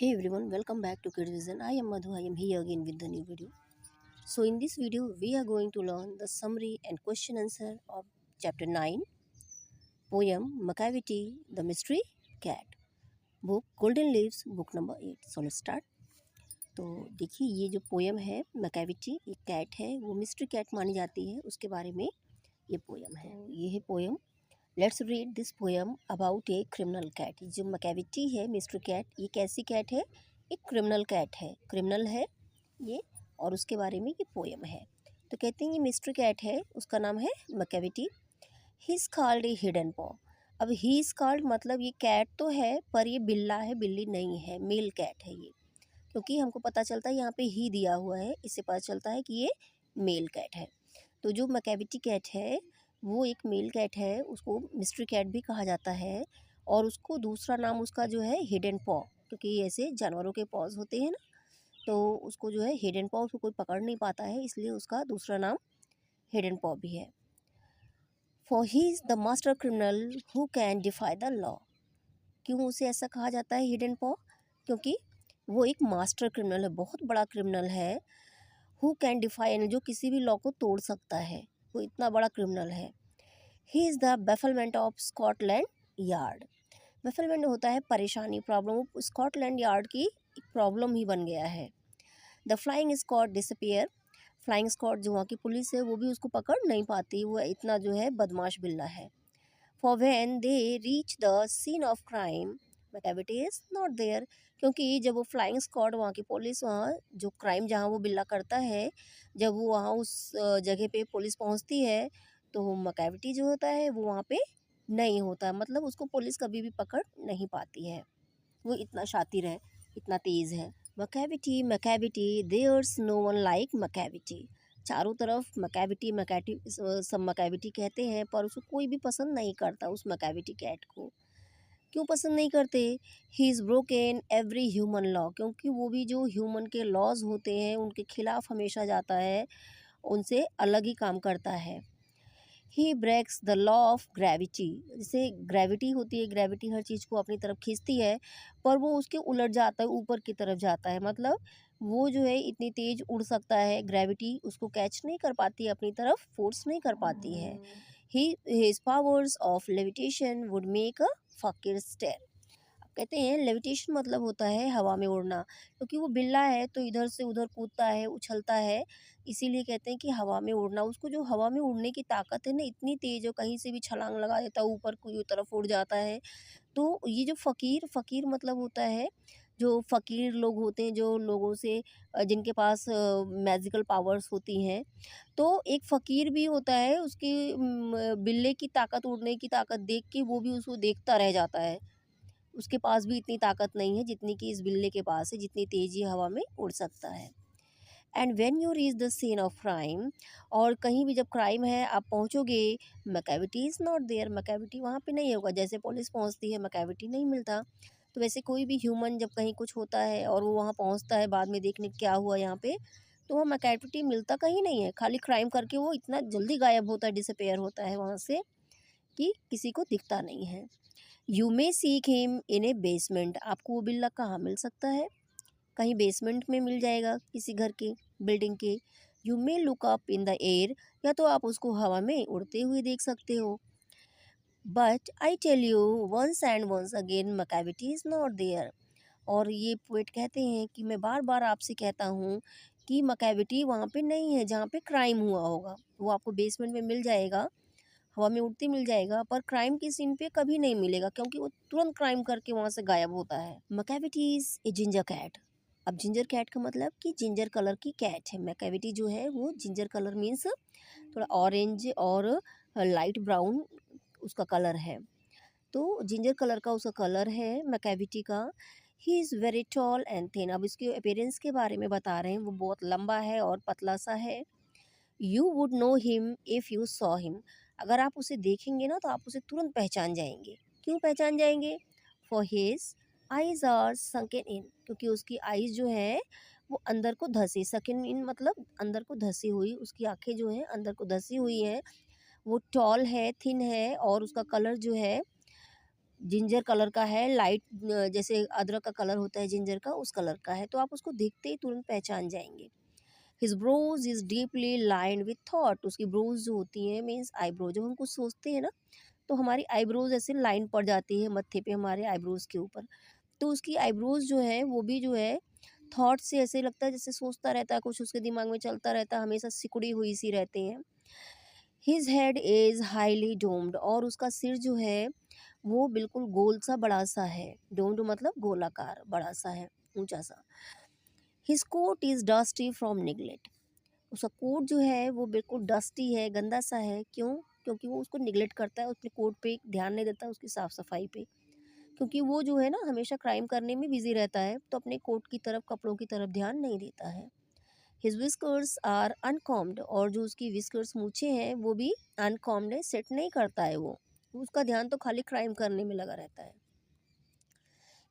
Hey everyone, welcome back to Kids Vision. I am Madhu. I am here again with the new video. So in this video, we are going to learn the summary and question answer of chapter 9, poem Macavity, the Mystery Cat, book Golden Leaves, book number 8. So let's start. तो देखिए ये जो poem है Macavity, एक cat है, वो mystery cat मानी जाती है, उसके बारे में ये पोएम है। ये है poem. Let's read this poem about a criminal cat. जो मैकेविटी है मिस्ट्री कैट, ये कैसी कैट है? एक क्रिमिनल कैट है, क्रिमिनल है ये, और उसके बारे में ये पोएम है। तो कहते हैं ये मिस्ट्री कैट है, उसका नाम है Macavity. He is called a hidden पॉ। अब ही इज़ कॉल्ड मतलब ये कैट तो है पर ये बिल्ला है, बिल्ली नहीं है, मेल कैट है ये, क्योंकि हमको पता चलता है यहाँ पे ही दिया हुआ है, इससे पता चलता है कि ये मेल कैट है। तो जो मैकेविटी कैट है वो एक मेल कैट है, उसको मिस्ट्री कैट भी कहा जाता है, और उसको दूसरा नाम उसका जो है हिडन पॉ, क्योंकि ऐसे जानवरों के पॉज होते हैं ना, तो उसको जो है हिडन पॉ, उसको कोई पकड़ नहीं पाता है, इसलिए उसका दूसरा नाम हिडन पॉ भी है। For he is the master criminal who can defy the law. क्यों उसे ऐसा कहा जाता है हिडन पॉ? क्योंकि वो एक मास्टर क्रिमिनल है, बहुत बड़ा क्रिमिनल है। हु कैन डिफाई, जो किसी भी लॉ को तोड़ सकता है, वो इतना बड़ा क्रिमिनल है। ही is the bafflement of Scotland yard. Bafflement होता है परेशानी, प्रॉब्लम, स्कॉटलैंड यार्ड की एक प्रॉब्लम ही बन गया है। The flying squad disappear. Flying squad जो वहाँ की पुलिस है वो भी उसको पकड़ नहीं पाती, वो इतना जो है बदमाश बिल्ला है। For when they reach the scene of crime Macavity is not there. क्योंकि जब वो फ्लाइंग स्क्वाड, वहाँ की पुलिस, वहाँ जो क्राइम जहाँ वो बिल्ला करता है, जब वो वहाँ उस जगह पे पुलिस पहुँचती है तो मैकेविटी जो होता है वो वहाँ पे नहीं होता, मतलब उसको पुलिस कभी भी पकड़ नहीं पाती है, वो इतना शातिर है, इतना तेज़ है। Macavity Macavity there's no one like Macavity. चारों तरफ मैकेविटी मैकेटी सब मैकेविटी कहते हैं, पर उसको कोई भी पसंद नहीं करता, उस मैकेविटी कैट को। क्यों पसंद नहीं करते? He is broken every human law. क्योंकि वो भी जो ह्यूमन के लॉज होते हैं उनके खिलाफ हमेशा जाता है, उनसे अलग ही काम करता है। He breaks the law of gravity. जैसे ग्रेविटी होती है, ग्रेविटी हर चीज़ को अपनी तरफ खींचती है, पर वो उसके उलट जाता है, ऊपर की तरफ जाता है, मतलब वो जो है इतनी तेज़ उड़ सकता है, ग्रेविटी उसको कैच नहीं कर पाती, अपनी तरफ फोर्स नहीं कर पाती है। He his powers of levitation would make a fakir stare. कहते हैं लेविटेशन मतलब होता है हवा में उड़ना, क्योंकि वो बिल्ला है तो इधर से उधर कूदता है, उछलता है, इसीलिए कहते हैं कि हवा में उड़ना। उसको जो हवा में उड़ने की ताकत है ना, इतनी तेज़ है, कहीं से भी छलांग लगा देता है, ऊपर की तरफ उड़ जाता है। तो ये जो फ़कीर, फ़कीर मतलब होता है जो फ़कीर लोग होते हैं, जो लोगों से जिनके पास मैजिकल पावर्स होती हैं, तो एक फ़कीर भी होता है, उसकी बिल्ले की ताकत, उड़ने की ताकत देख के वो भी उसको देखता रह जाता है। उसके पास भी इतनी ताकत नहीं है जितनी कि इस बिल्ले के पास है, जितनी तेज़ी हवा में उड़ सकता है। And when you reach the scene of crime, और कहीं भी जब क्राइम है आप पहुंचोगे, Macavity is not there. Macavity वहाँ पे नहीं होगा। जैसे पुलिस पहुंचती है मैकेविटी नहीं मिलता, तो वैसे कोई भी ह्यूमन जब कहीं कुछ होता है और वो वहाँ पहुँचता है बाद में देखने क्या हुआ यहाँ पे, तो वहाँ मैकेविटी मिलता कहीं नहीं है, खाली क्राइम करके वो इतना जल्दी गायब होता है, डिसअपेयर होता है वहाँ से, कि किसी को दिखता नहीं है। You may seek him in A basement. आपको वो बिल्ला कहाँ मिल सकता है? कहीं बेसमेंट में मिल जाएगा, किसी घर के, बिल्डिंग के। You may look up in the air, या तो आप उसको हवा में उड़ते हुए देख सकते हो। But I tell you once and once again Macavity is not there. और ये पोएट कहते हैं कि मैं बार बार आपसे कहता हूँ कि मैकेविटी वहाँ पे नहीं है जहाँ पे क्राइम हुआ होगा। वो आपको बेसमेंट में मिल जाएगा, हवा में उड़ते मिल जाएगा, पर क्राइम के सीन पे कभी नहीं मिलेगा, क्योंकि वो तुरंत क्राइम करके वहाँ से गायब होता है। Macavity is a ginger cat. अब जिंजर कैट का मतलब कि जिंजर कलर की कैट है। मैकेविटी जो है वो जिंजर कलर मीन्स थोड़ा ऑरेंज और लाइट ब्राउन उसका कलर है, तो जिंजर कलर का उसका कलर है मैकेविटी का। He is very tall and thin. अब इसके अपीयरेंस के बारे में बता रहे हैं, वो बहुत लंबा है और पतला सा है। You would know him if you saw him. अगर आप उसे देखेंगे ना तो आप उसे तुरंत पहचान जाएंगे। क्यों पहचान जाएंगे? For his eyes are sunken in. क्योंकि उसकी आइज़ जो है वो अंदर को धसी, सकिन इन मतलब अंदर को धसी हुई, उसकी आंखें जो हैं अंदर को धसी हुई हैं। वो टॉल है, थिन है, और उसका कलर जो है जिंजर कलर का है, लाइट जैसे अदरक का कलर होता है जिंजर का, उस कलर का है, तो आप उसको देखते ही तुरंत पहचान जाएंगे। His brows is deeply lined with thought. उसकी ब्रोज जो होती हैं मीन्स आईब्रो, जब हम कुछ सोचते हैं ना तो हमारी आईब्रोज ऐसे लाइन पड़ जाती है मत्थे पे हमारे आईब्रोज के ऊपर। तो उसकी आईब्रोज जो है वो भी जो है थॉट से ऐसे लगता है जैसे सोचता रहता है, कुछ उसके दिमाग में चलता रहता है, हमेशा सिकुड़ी हुई सी रहते हैं। His head is highly doomed, और उसका सिर जो है वो बिल्कुल गोल सा बड़ा सा है। डोम्ड मतलब गोलाकार बड़ा सा है, ऊंचा सा। His coat is dusty from neglect. उसका कोट जो है वो बिल्कुल डस्टी है, गंदा सा है। क्यों? क्योंकि वो उसको निगलेक्ट करता है, उसके कोट पे ध्यान नहीं देता, उसकी साफ सफाई पे। क्योंकि वो जो है ना हमेशा क्राइम करने में बिजी रहता है, तो अपने कोट की तरफ, कपड़ों की तरफ ध्यान नहीं देता है। हिज विस्कर्स आर अनकॉम्ड, और जो उसकी विस्कर्स मूछे हैं वो भी अनकॉम्ड है, सेट नहीं करता है वो। उसका ध्यान तो खाली क्राइम करने में लगा रहता है।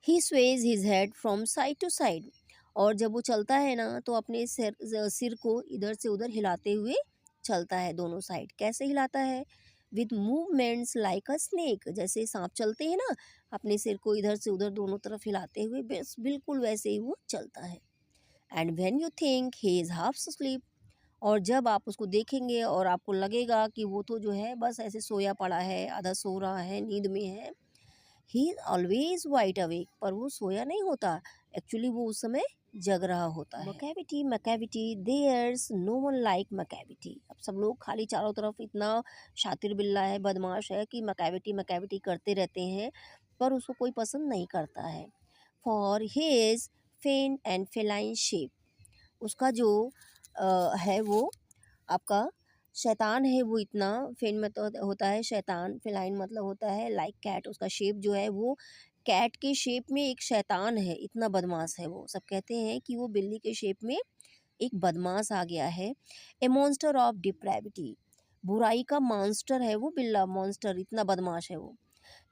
He sways his head from side to side, और जब वो चलता है ना तो अपने सिर को इधर से उधर हिलाते हुए चलता है, दोनों साइड। कैसे हिलाता है? With movements like a snake, जैसे सांप चलते हैं ना, अपने सिर को इधर से उधर दोनों तरफ हिलाते हुए, बस बिल्कुल वैसे ही वो चलता है। And when you think he is half sleep, और जब आप उसको देखेंगे और आपको लगेगा कि वो तो जो है बस ऐसे सोया पड़ा है, आधा सो रहा है, नींद में है, ही ऑलवेज वाइड अवेक, पर वो सोया नहीं होता, एक्चुअली वो उस समय जग रहा होता है। Macavity Macavity there's no one like Macavity. अब सब लोग खाली चारों तरफ इतना शातिर बिल्ला है, बदमाश है कि मैकेविटी मैकेविटी करते रहते हैं, पर उसको कोई पसंद नहीं करता है। For his fan and feline shape, उसका जो है वो आपका शैतान है, वो इतना फेन में तो होता है शैतान, फेलाइन मतलब होता है लाइक कैट। उसका शेप जो है वो कैट के शेप में एक शैतान है, इतना बदमाश है वो। सब कहते हैं कि वो बिल्ली के शेप में एक बदमाश आ गया है। ए मॉन्स्टर ऑफ डिप्रेविटी, बुराई का मॉन्स्टर है वो बिल्ला, मॉन्स्टर, इतना बदमाश है वो।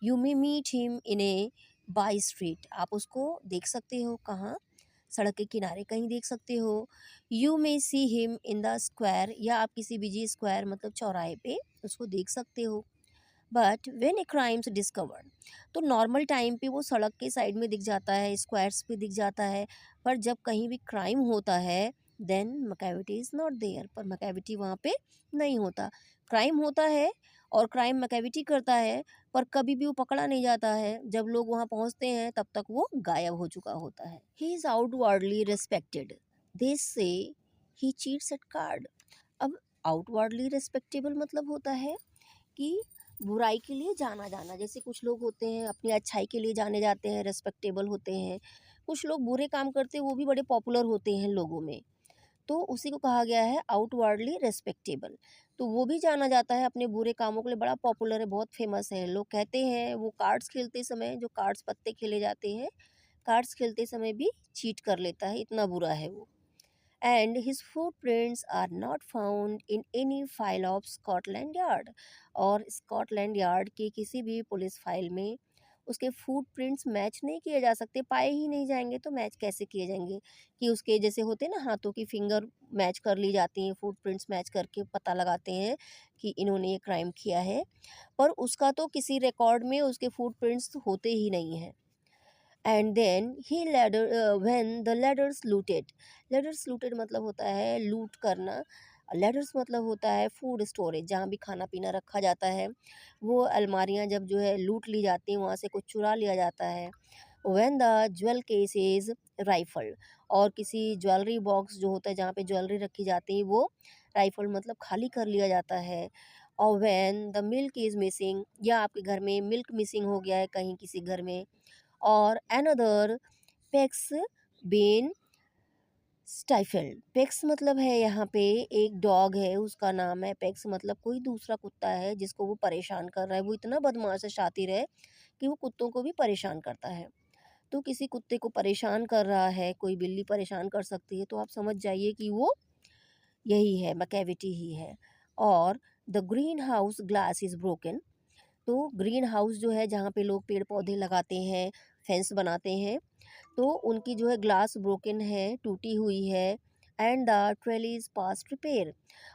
You may meet him in a by street, आप उसको देख सकते हो कहाँ? सड़क के किनारे कहीं देख सकते हो। You may see him in the square, या आप किसी बिजी स्क्वायर मतलब चौराहे पे उसको देख सकते हो। But when a crimes discovered, तो नॉर्मल टाइम पे वो सड़क के साइड में दिख जाता है, स्क्वायर्स पे दिख जाता है, पर जब कहीं भी क्राइम होता है then Macavity is not there, पर मैकेविटी वहाँ पे नहीं होता। क्राइम होता है और क्राइम मैकेविटी करता है, पर कभी भी वो पकड़ा नहीं जाता है। जब लोग वहाँ पहुँचते हैं तब तक वो गायब हो चुका होता है। ही इज़ आउटवर्डली रिस्पेक्टेड, दे से ही चीट्स एट कार्ड। अब आउटवर्डली रिस्पेक्टेबल मतलब होता है कि बुराई के लिए जाना जाना, जैसे कुछ लोग होते हैं अपनी अच्छाई के लिए जाने जाते हैं, रेस्पेक्टेबल होते हैं। कुछ लोग बुरे काम करते हैं, वो भी बड़े पॉपुलर होते हैं लोगों में, तो उसी को कहा गया है आउटवर्डली रेस्पेक्टेबल। तो वो भी जाना जाता है अपने बुरे कामों के लिए, बड़ा पॉपुलर है, बहुत फेमस है। लोग कहते हैं वो कार्ड्स खेलते समय, जो कार्ड्स पत्ते खेले जाते हैं, कार्ड्स खेलते समय भी चीट कर लेता है, इतना बुरा है वो। and his footprints are not found in any file of Scotland Yard, और स्कॉटलैंड यार्ड की किसी भी पुलिस फाइल में उसके फुटप्रिंट्स मैच नहीं किए जा सकते, पाए ही नहीं जाएंगे। तो मैच कैसे किए जाएंगे कि उसके जैसे होते हैं ना, हाथों की फिंगर मैच कर ली जाती हैं, फुटप्रिंट्स मैच करके पता लगाते हैं कि इन्होंने ये क्राइम किया है, पर उसका तो किसी रिकॉर्ड में उसके फुटप्रिंट्स होते ही नहीं हैं। And then he larder when the larder's looted, larder's looted मतलब होता है लूट करना, लेडर्स मतलब होता है फूड स्टोरेज, जहाँ भी खाना पीना रखा जाता है, वो अलमारियाँ जब जो है लूट ली जाती हैं, वहाँ से कुछ चुरा लिया जाता है। When the jewel case is rifle, और किसी ज्वेलरी बॉक्स जो होता है जहाँ पे ज्वेलरी रखी जाती है वो राइफल मतलब खाली कर लिया जाता है। और when the milk is missing, या आपके घर में मिल्क मिसिंग हो गया है कहीं किसी घर में, और अनदर पेक्स बेन स्टाइफेल्ड। पेक्स मतलब है यहाँ पे एक डॉग है, उसका नाम है पेक्स, मतलब कोई दूसरा कुत्ता है जिसको वो परेशान कर रहा है। वो इतना बदमाश है, शातिर है कि वो कुत्तों को भी परेशान करता है। तो किसी कुत्ते को परेशान कर रहा है, कोई बिल्ली परेशान कर सकती है, तो आप समझ जाइए कि वो यही है, मैकेविटी ही है। और the green house glass is broken, तो ग्रीन हाउस जो है जहाँ पे लोग पेड़ पौधे लगाते हैं, फेंस बनाते हैं, तो उनकी जो है ग्लास ब्रोकन है, टूटी हुई है, एंड द ट्रेलीज पास्ट रिपेयर।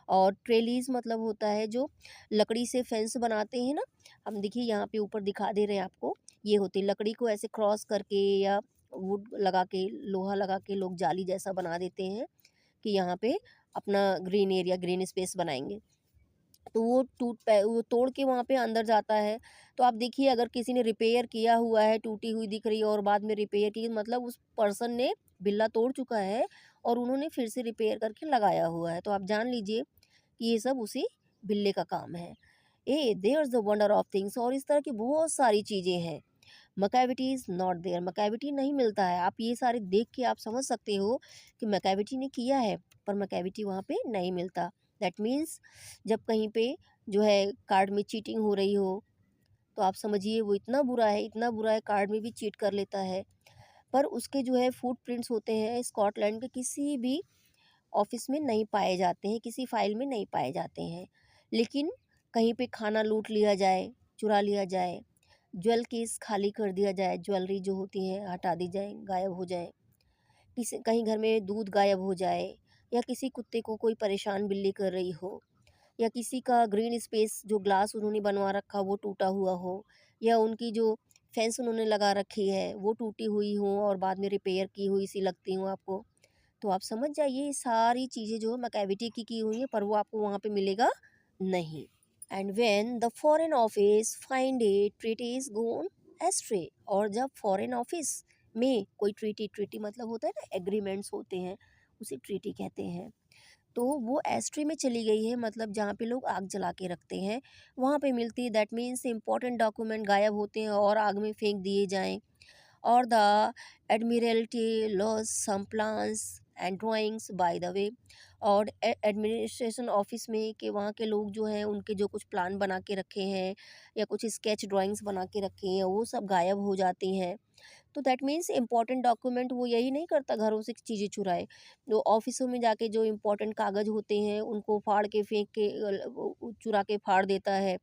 और ट्रेलीज मतलब होता है जो लकड़ी से फेंस बनाते हैं ना, हम देखिए यहाँ पे ऊपर दिखा दे रहे हैं आपको, ये होती है लकड़ी को ऐसे क्रॉस करके या वुड लगा के, लोहा लगा के लोग जाली जैसा बना देते हैं कि यहाँ पे अपना ग्रीन एरिया, ग्रीन स्पेस बनाएंगे। तो वो तोड़ के वहाँ पे अंदर जाता है। तो आप देखिए अगर किसी ने रिपेयर किया हुआ है, टूटी हुई दिख रही है और बाद में रिपेयर की, मतलब उस पर्सन ने बिल्ला तोड़ चुका है और उन्होंने फिर से रिपेयर करके लगाया हुआ है। तो आप जान लीजिए कि ये सब उसी बिल्ले का काम है। A there the wonder of things, और इस तरह की बहुत सारी चीज़ें हैं। Macavity is not there, Macavity नहीं मिलता है। आप ये सारे देख के आप समझ सकते हो कि मकैविटी ने किया है, पर मकैविटी वहाँ पे नहीं मिलता। दैट मीन्स जब कहीं पे जो है कार्ड में चीटिंग हो रही हो, तो आप समझिए वो इतना बुरा है, इतना बुरा है, कार्ड में भी चीट कर लेता है। पर उसके जो है फुटप्रिंट्स होते हैं स्कॉटलैंड के किसी भी ऑफिस में नहीं पाए जाते हैं, किसी फाइल में नहीं पाए जाते हैं। लेकिन कहीं पे खाना लूट लिया जाए, चुरा लिया जाए, ज्वेल केस खाली कर दिया जाए, ज्वेलरी जो होती है हटा दी जाए, गायब हो जाए, किसी कहीं घर में दूध गायब हो जाए, या किसी कुत्ते को कोई परेशान बिल्ली कर रही हो, या किसी का ग्रीन स्पेस जो ग्लास उन्होंने बनवा रखा वो टूटा हुआ हो, या उनकी जो फेंस उन्होंने लगा रखी है वो टूटी हुई हो और बाद में रिपेयर की हुई सी लगती हूँ आपको, तो आप समझ जाइए ये सारी चीज़ें जो मैकेविटी की हुई हैं, पर वो आपको वहाँ पे मिलेगा नहीं। And when the foreign office find it, treaty is gone astray. और जब फॉरेन ऑफिस में कोई ट्रीटी, ट्रीटी मतलब होता है ना एग्रीमेंट्स होते हैं, उसे ट्रीटी कहते हैं, तो वो एस्ट्री में चली गई है, मतलब जहाँ पे लोग आग जला के रखते हैं वहाँ पे मिलती है। दैट मीन्स इंपॉर्टेंट डॉक्यूमेंट गायब होते हैं और आग में फेंक दिए जाएं। और the admiralty lose some plans and drawings by the way. और एडमिनिस्ट्रेशन ऑफिस में कि वहाँ के लोग जो हैं उनके जो कुछ प्लान बना के रखे हैं या कुछ स्केच ड्राइंग्स बना के रखे हैं वो सब गायब हो जाती हैं। तो दैट मीन्स इम्पॉर्टेंट डॉक्यूमेंट वो यही नहीं करता घरों से चीज़ें चुराए, जो ऑफिसों में जाके जो इम्पोर्टेंट कागज़ होते हैं उनको फाड़ के फेंक के चुरा के फाड़ देता है,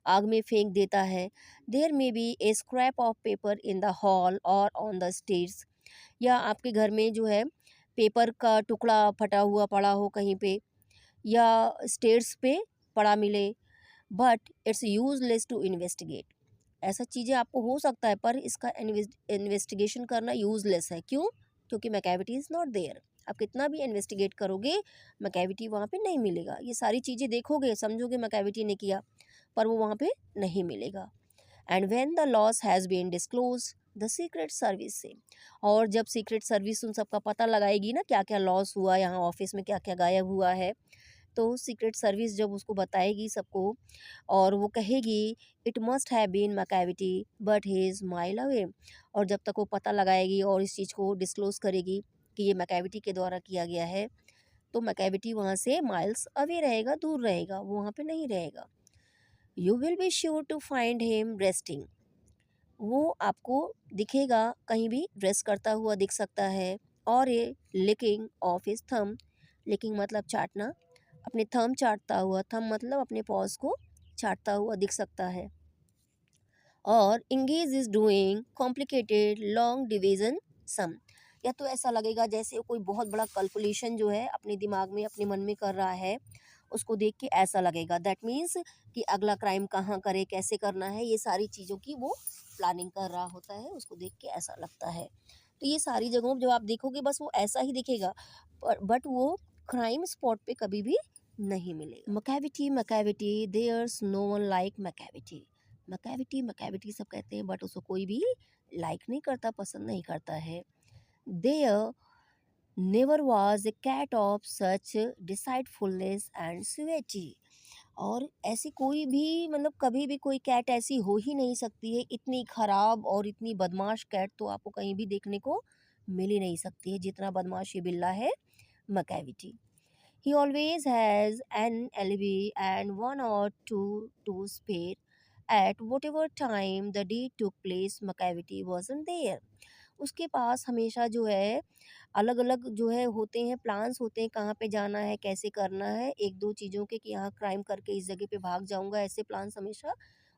आग में फेंक देता है। There may be a scrap of paper in the hall और ऑन द स्टेयर्स। या आपके घर में जो है पेपर का टुकड़ा फटा हुआ पड़ा हो कहीं पे, या स्टेयर्स पे पड़ा मिले, but it's useless to investigate. ऐसा चीज़ें आपको हो सकता है पर इसका इन्वेस्टिगेशन करना यूजलेस है। क्यों? क्योंकि मैकेविटी इज़ नॉट देयर। आप कितना भी इन्वेस्टिगेट करोगे मैकेविटी वहाँ पे नहीं मिलेगा। ये सारी चीज़ें देखोगे समझोगे मैकेविटी ने किया, पर वो वहाँ पे नहीं मिलेगा। And when the loss has been disclose the secret service से। और जब सीक्रेट सर्विस उन सबका पता लगाएगी ना क्या क्या लॉस हुआ, यहाँ ऑफिस में क्या क्या गायब हुआ है, तो सीक्रेट सर्विस जब उसको बताएगी सबको और वो कहेगी it must have been Macavity but he is mile away. और जब तक वो पता लगाएगी और इस चीज़ को डिस्क्लोज करेगी कि ये मैकेविटी के द्वारा किया गया है, तो मैकेविटी वहाँ से माइल्स अवे रहेगा, दूर रहेगा, वो वहाँ पे नहीं रहेगा। You will be sure to find him resting. वो आपको दिखेगा कहीं भी ड्रेस करता हुआ दिख सकता है, और ये लिकिंग ऑफ हिज थम, लिकिंग मतलब चाटना, अपने थम चाटता हुआ, थम मतलब अपने पॉज को चाटता हुआ दिख सकता है। और engage is doing complicated long division sum. या तो ऐसा लगेगा जैसे कोई बहुत बड़ा कैलकुलेशन जो है अपने दिमाग में अपने मन में कर रहा है, उसको देख के ऐसा लगेगा। दैट मीन्स कि अगला क्राइम कहाँ करे, कैसे करना है, ये सारी चीज़ों की वो प्लानिंग कर रहा होता है, उसको देख के ऐसा लगता है। तो ये सारी जगहों जब आप देखोगे बस वो ऐसा ही दिखेगा, बट वो क्राइम स्पॉट पे कभी भी नहीं मिलेगा। Macavity, Macavity, there's no one like Macavity. Macavity, Macavity सब कहते हैं बट उसको कोई भी लाइक नहीं करता, पसंद नहीं करता है। There never was a cat of such deceitfulness and suavity. और ऐसी कोई भी मतलब कभी भी कोई कैट ऐसी हो ही नहीं सकती है, इतनी खराब और इतनी बदमाश कैट तो आपको कहीं भी देखने को मिल ही नहीं सकती है जितना बदमाश ये बिल्ला है Macavity. He always has an alibi and one or two to spare. At whatever time the deed took place, McCavity wasn't there. उसके पास हमेशा जो है अलग अलग जो है होते हैं, प्लान्स होते हैं कहाँ पे जाना है, कैसे करना है, एक दो चीज़ों के कि यहाँ क्राइम करके इस जगह पे भाग जाऊँगा, ऐसे प्लान्स हमेशा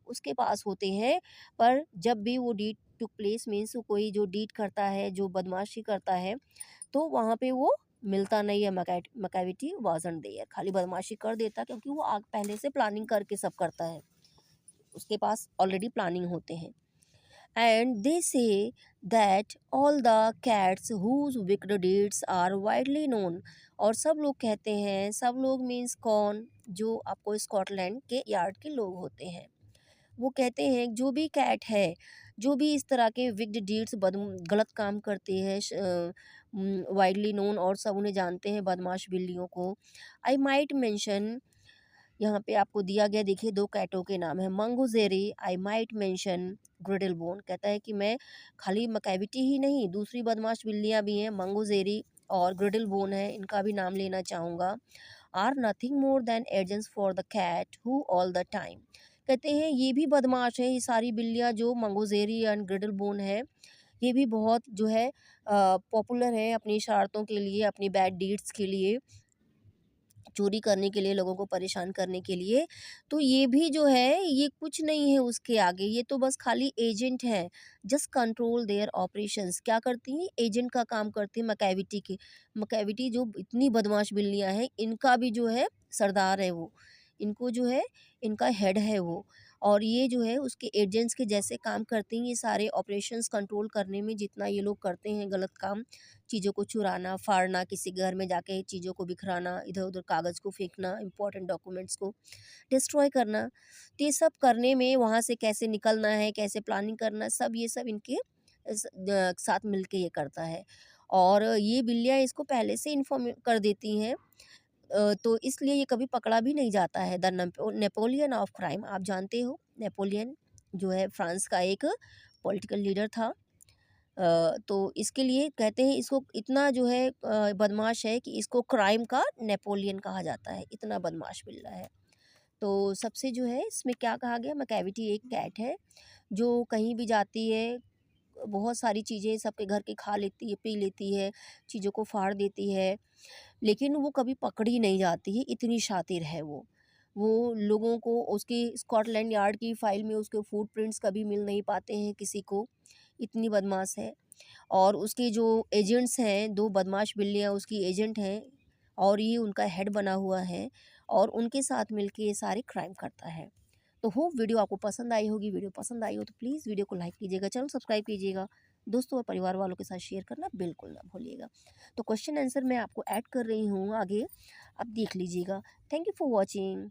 उसके पास होते हैं। पर जब भी वो डीड टुक प्लेस मीन्स कोई जो डीड करता है, जो बदमाशी करता है, तो वहाँ पे वो मिलता नहीं है, मकैविटी वाजंट देयर, खाली बदमाशी कर देता क्योंकि वो आग पहले से प्लानिंग करके सब करता है, उसके पास ऑलरेडी प्लानिंग होते हैं। And they say that all the cats whose wicked deeds are widely known, और सब लोग कहते हैं, सब लोग मीन्स कौन, जो आपको स्कॉटलैंड के यार्ड के लोग होते हैं, वो कहते हैं जो भी कैट है, जो भी इस तरह के विक्ड डीड्स गलत काम करते हैं, वाइडली नोन, और सब उन्हें जानते हैं, बदमाश बिल्लियों को। आई माइट मेंशन, यहाँ पे आपको दिया गया देखिए 2 कैटों के नाम है, मंगोजेरी, आई माइट मेंशन ग्रिडलबोन, कहता है कि मैं खाली मकैविटी ही नहीं, दूसरी बदमाश बिल्लियाँ भी हैं, मंगोजेरी और ग्रिडलबोन है, इनका भी नाम लेना चाहूँगा। Are nothing more than agents for the cat who all the time, कहते हैं ये भी बदमाश है, ये सारी बिल्लियाँ जो मंगोजेरी एंड ग्रिडलबोन है, ये भी बहुत जो है पॉपुलर है अपनी शरारतों के लिए, अपनी बैड डीड्स के लिए, चोरी करने के लिए, लोगों को परेशान करने के लिए। तो ये भी जो है ये कुछ नहीं है उसके आगे, ये तो बस खाली एजेंट है, जस्ट कंट्रोल देयर ऑपरेशंस, क्या करती हैं, एजेंट का काम करती है मकैविटी के। मकैविटी जो इतनी बदमाश बिल्लियाँ हैं, इनका भी जो है सरदार है वो, इनको जो है इनका हेड है वो, और ये जो है उसके एजेंट्स के जैसे काम करती हैं, ये सारे ऑपरेशंस कंट्रोल करने में जितना ये लोग करते हैं गलत काम, चीज़ों को चुराना, फाड़ना, किसी घर में जाके चीज़ों को बिखराना, इधर-उधर कागज़ को फेंकना, इम्पोर्टेंट डॉक्यूमेंट्स को डिस्ट्रॉय करना, तो ये सब करने में, वहाँ से कैसे निकलना है, कैसे प्लानिंग करना, सब ये सब इनके साथ मिलके ये करता है। और ये बिल्लियाँ इसको पहले से इन्फॉर्म कर देती हैं, तो इसलिए ये कभी पकड़ा भी नहीं जाता है। द नेपोलियन ऑफ क्राइम, आप जानते हो नेपोलियन जो है फ्रांस का एक पॉलिटिकल लीडर था। तो इसके लिए कहते हैं इसको इतना जो है बदमाश है कि इसको क्राइम का नेपोलियन कहा जाता है, इतना बदमाश बिल्ला है। तो सबसे जो है इसमें क्या कहा गया, मकैविटी एक कैट है जो कहीं भी जाती है, बहुत सारी चीज़ें सबके घर की खा लेती है, पी लेती है, चीज़ों को फाड़ देती है, लेकिन वो कभी पकड़ी नहीं जाती है, इतनी शातिर है वो। वो लोगों को उसकी स्कॉटलैंड यार्ड की फ़ाइल में उसके फुटप्रिंट्स कभी मिल नहीं पाते हैं किसी को, इतनी बदमाश है। और उसके जो एजेंट्स हैं, 2 बदमाश बिल्लियाँ उसकी एजेंट हैं, और ये उनका हेड बना हुआ है, और उनके साथ मिलके ये सारे क्राइम करता है। तो होप वीडियो आपको पसंद आई होगी, वीडियो पसंद आई हो तो प्लीज़ वीडियो को लाइक कीजिएगा, चैनल सब्सक्राइब कीजिएगा, दोस्तों और परिवार वालों के साथ शेयर करना बिल्कुल ना भूलिएगा। तो क्वेश्चन आंसर मैं आपको ऐड कर रही हूँ आगे, आप देख लीजिएगा। Thank you for watching.